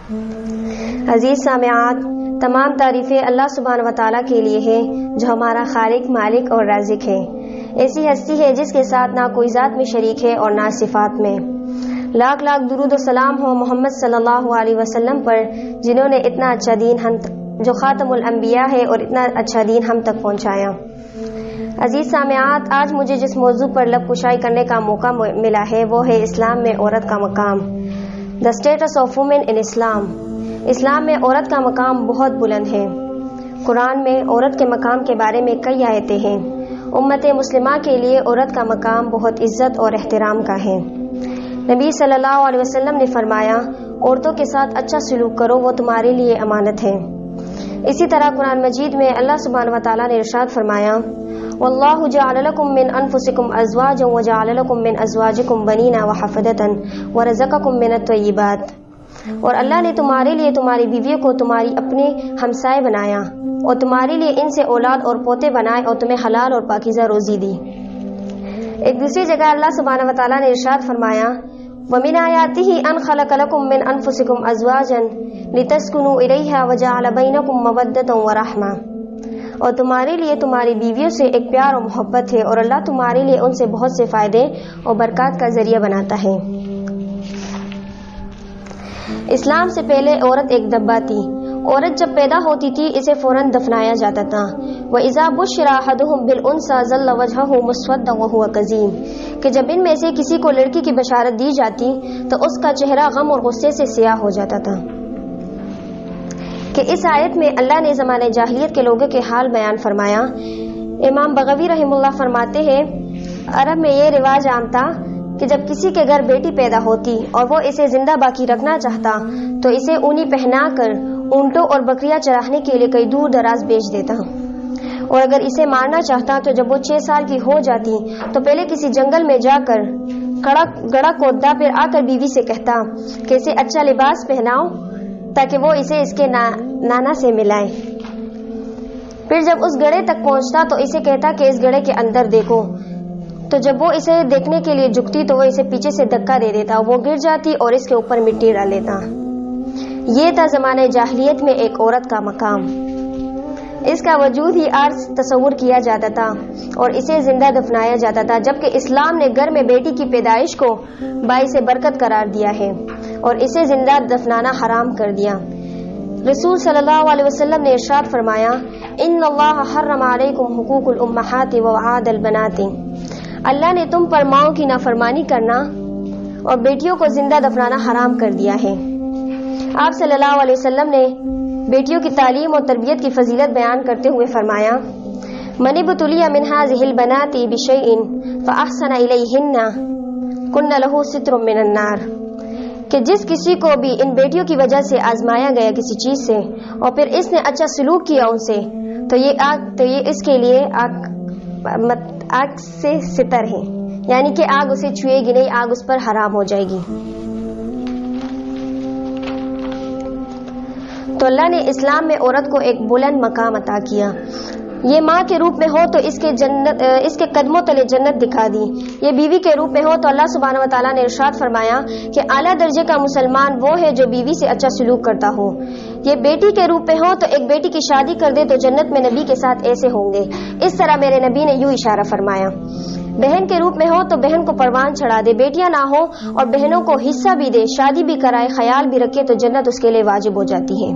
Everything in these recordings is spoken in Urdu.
عزیز سامعات، تمام تعریفیں اللہ سبحانہ و تعالیٰ کے لیے ہے جو ہمارا خالق، مالک اور رازق ہے۔ ایسی ہستی ہے جس کے ساتھ نہ کوئی ذات میں شریک ہے اور نہ صفات میں۔ لاکھ لاکھ درود و سلام ہو محمد صلی اللہ علیہ وسلم پر، جنہوں نے اتنا اچھا دین جو خاتم الانبیاء ہے اور اتنا اچھا دین ہم تک پہنچایا۔ عزیز سامعات، آج مجھے جس موضوع پر لب کشائی کرنے کا موقع ملا ہے وہ ہے اسلام میں عورت کا مقام، دا اسٹیٹس آف وومن ان اسلام۔ اسلام میں عورت کا مقام بہت بلند ہے۔ قرآن میں عورت کے مقام کے بارے میں کئی آیتیں ہیں۔ امت مسلمہ کے لیے عورت کا مقام بہت عزت اور احترام کا ہے۔ نبی صلی اللہ علیہ وسلم نے فرمایا، عورتوں کے ساتھ اچھا سلوک کرو، وہ تمہارے لیے امانت ہے۔ اسی طرح قرآن مجید میں اللہ سبحانہ و تعالیٰ نے ارشاد فرمایا، واللہ جعل لکم من انفسکم ازواجا وجعل لکم من ازواجکم بنینا وحفدۃ ورزقکم من الطیبات، اور اللہ نے تمہارے لیے تمہاری بیویوں کو تمہاری اپنے ہمسائے بنایا اور تمہارے لیے ان سے اولاد اور پوتے بنائے اور تمہیں حلال اور پاکیزہ روزی دی۔ ایک دوسری جگہ اللہ سبحانہ و تعالیٰ نے ارشاد فرمایا، وَمِنْ آيَاتِهِ أَنْ خَلَقَ لَكُم مِّنْ أَنفُسِكُمْ أَزْوَاجًا لِتَسْكُنُوا إِلَيْهَا وَجَعَلَ بَيْنَكُم مَّوَدَّةً وَرَحْمَةً، اور تمہارے لیے تمہاری بیویوں سے ایک پیار اور محبت ہے اور اللہ تمہارے لیے ان سے بہت سے فائدے اور برکات کا ذریعہ بناتا ہے۔ اسلام سے پہلے عورت ایک دبہ تھی۔ عورت جب پیدا ہوتی تھی اسے فوراً دفنایا جاتا تھا۔ وَإِذَا بُشِّرَ أَحَدُهُم بِالْأُنثىٰ ظَلَّ وَجْهُهُ مُسْوَدًّا وَهُوَ كَظِيمٌ، کہ جب ان میں سے کسی کو لڑکی کی بشارت دی جاتی تو اس کا چہرہ غم اور غصے سے سیاہ ہو جاتا تھا۔ کہ اس آیت میں اللہ نے زمانہ جاہلیت کے لوگوں کے حال بیان فرمایا۔ امام بغوی رحمہ اللہ فرماتے ہیں، عرب میں یہ رواج عام تھا کہ جب کسی کے گھر بیٹی پیدا ہوتی اور وہ اسے زندہ باقی رکھنا چاہتا تو اسے اونی پہنا کر اونٹوں اور بکریاں چرانے کے لیے کئی دور دراز بیچ دیتا، اور اگر اسے مارنا چاہتا تو جب وہ 6 سال کی ہو جاتی تو پہلے کسی جنگل میں جا کر گڑا کھودتا، پھر آ کر بیوی سے کہتا کہ اسے اچھا لباس پہناؤ تاکہ وہ اسے اس کے نانا سے ملائے۔ پھر جب اس گڑھے تک پہنچتا تو اسے کہتا کہ اس گڑھے کے اندر دیکھو، تو جب وہ اسے دیکھنے کے لیے جھکتی تو وہ اسے پیچھے سے دھکا دے دیتا، وہ گر جاتی اور اس کے اوپر مٹی ڈال لیتا۔ یہ تھا زمانہ جاہلیت میں ایک عورت کا مقام۔ اس کا وجود ہی عارض تصور کیا جاتا تھا اور اسے زندہ دفنایا جاتا تھا، جبکہ اسلام نے گھر میں بیٹی کی پیدائش کو باعث برکت قرار دیا ہے اور اسے زندہ دفنانا حرام کر دیا۔ رسول صلی اللہ علیہ وسلم نے ارشاد فرمایا، ان اللہ حرم علیکم حقوق الامہات ووعاد البنات، اللہ نے تم پر ماؤں کی نافرمانی کرنا اور بیٹیوں کو زندہ دفنانا حرام کر دیا ہے۔ آپ صلی اللہ علیہ وسلم نے بیٹیوں کی تعلیم اور تربیت کی فضیلت بیان کرتے ہوئے فرمایا، من ابتلی من هذه البنات بشیء فاحسن الیہن کن له ستر من النار، کہ جس کسی کو بھی ان بیٹیوں کی وجہ سے آزمایا گیا کسی چیز سے اور پھر اس نے اچھا سلوک کیا ان سے تو یہ اس کے لیے آگ سے ستر ہے، یعنی کہ آگ اسے چھوئے گی نہیں، آگ اس پر حرام ہو جائے گی۔ تو اللہ نے اسلام میں عورت کو ایک بلند مقام عطا کیا۔ یہ ماں کے روپ میں ہو تو اس کے قدموں تلے جنت دکھا دی، یہ بیوی کے روپ میں ہو تو اللہ سبحانہ و تعالیٰ نے ارشاد فرمایا کہ اعلیٰ درجے کا مسلمان وہ ہے جو بیوی سے اچھا سلوک کرتا ہو۔ یہ بیٹی کے روپ میں ہو تو ایک بیٹی کی شادی کر دے تو جنت میں نبی کے ساتھ ایسے ہوں گے، اس طرح میرے نبی نے یوں اشارہ فرمایا۔ بہن کے روپ میں ہو تو بہن کو پروان چڑھا دے، بیٹیاں نہ ہو اور بہنوں کو حصہ بھی دے، شادی بھی کرائے، خیال بھی رکھے تو جنت اس کے لیے واجب ہو جاتی ہے۔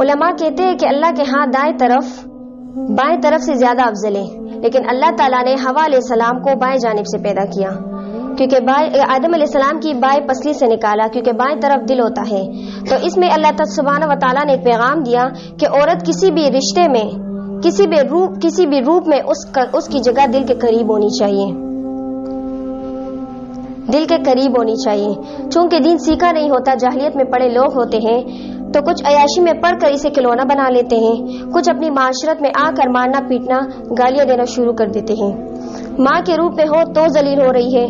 علماء کہتے ہیں کہ اللہ کے ہاں بائیں طرف سے زیادہ افضل ہے، لیکن اللہ تعالیٰ نے حوا علیہ السلام کو بائیں جانب سے پیدا کیا، کیونکہ آدم علیہ السلام کی بائیں پسلی سے نکالا، کیونکہ بائیں طرف دل ہوتا ہے۔ تو اس میں اللہ سبحانہ و تعالیٰ نے ایک پیغام دیا کہ عورت کسی بھی رشتے میں کسی بھی روپ میں اس کی جگہ دل کے قریب ہونی چاہیے، دل کے قریب ہونی چاہیے۔ چونکہ دین سیکھا نہیں ہوتا، جاہلیت میں پڑے لوگ ہوتے ہیں تو کچھ عیاشی میں پڑھ کر اسے کھلونا بنا لیتے ہیں، کچھ اپنی معاشرت میں آ کر مارنا پیٹنا گالیاں دینا شروع کر دیتے ہیں۔ ماں کے روپ میں ہو تو ذلیل ہو رہی ہے،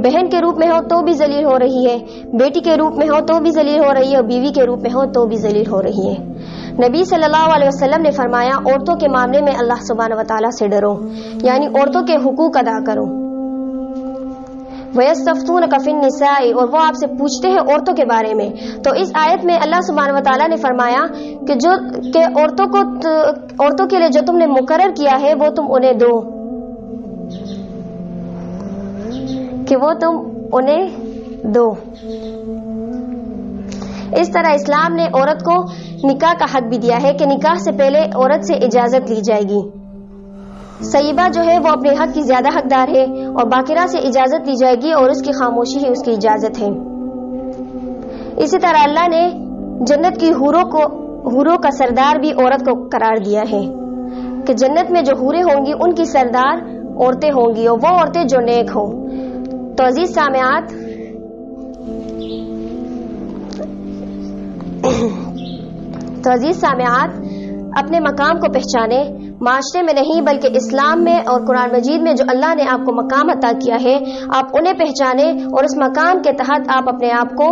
بہن کے روپ میں ہو تو بھی ذلیل ہو رہی ہے، بیٹی کے روپ میں ہو تو بھی ذلیل ہو رہی ہے، اور بیوی کے روپ میں ہو تو بھی ذلیل ہو رہی ہے۔ نبی صلی اللہ علیہ وسلم نے فرمایا، عورتوں کے معاملے میں اللہ سبحانہ و تعالیٰ سے ڈرو، یعنی عورتوں کے حقوق ادا کرو۔ وَيَسْتَفْتُونَكَ فِي النِّسَاءِ، اور وہ آپ سے پوچھتے ہیں عورتوں کے بارے میں. تو اس آیت میں اللہ سبحانہ و تعالیٰ نے فرمایا کہ عورتوں کے لیے جو تم نے مقرر کیا ہے وہ تم انہیں دو، کہ وہ تم انہیں دو. اس طرح اسلام نے عورت کو نکاح کا حق بھی دیا ہے کہ نکاح سے پہلے عورت سے اجازت لی جائے گی. سیبہ جو ہے وہ اپنے حق کی زیادہ حقدار ہے، اور باقرہ سے اجازت لی جائے گی اور اس کی خاموشی ہی اس کی اجازت ہے. اسی طرح اللہ نے جنت کی حوروں کا سردار بھی عورت کو قرار دیا ہے کہ جنت میں جو حوریں ہوں گی ان کی سردار عورتیں ہوں گی، اور وہ عورتیں جو نیک ہوں. تو عزیز سامعات اپنے مقام کو پہچانے، معاشرے میں نہیں بلکہ اسلام میں اور قرآن مجید میں جو اللہ نے آپ کو مقام عطا کیا ہے آپ انہیں پہچانے، اور اس مقام کے تحت آپ اپنے آپ کو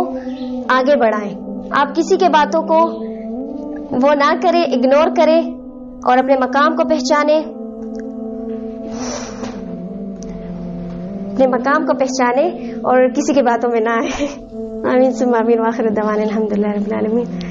آگے بڑھائیں. آپ کسی کے باتوں کو وہ نہ کریں، اگنور کریں، اور اپنے مقام کو پہچانے، اپنے مقام کو پہچانے اور کسی کی باتوں میں نہ آئے. آمین ثم آمین. وآخر دعوانا الحمدللہ رب العالمین.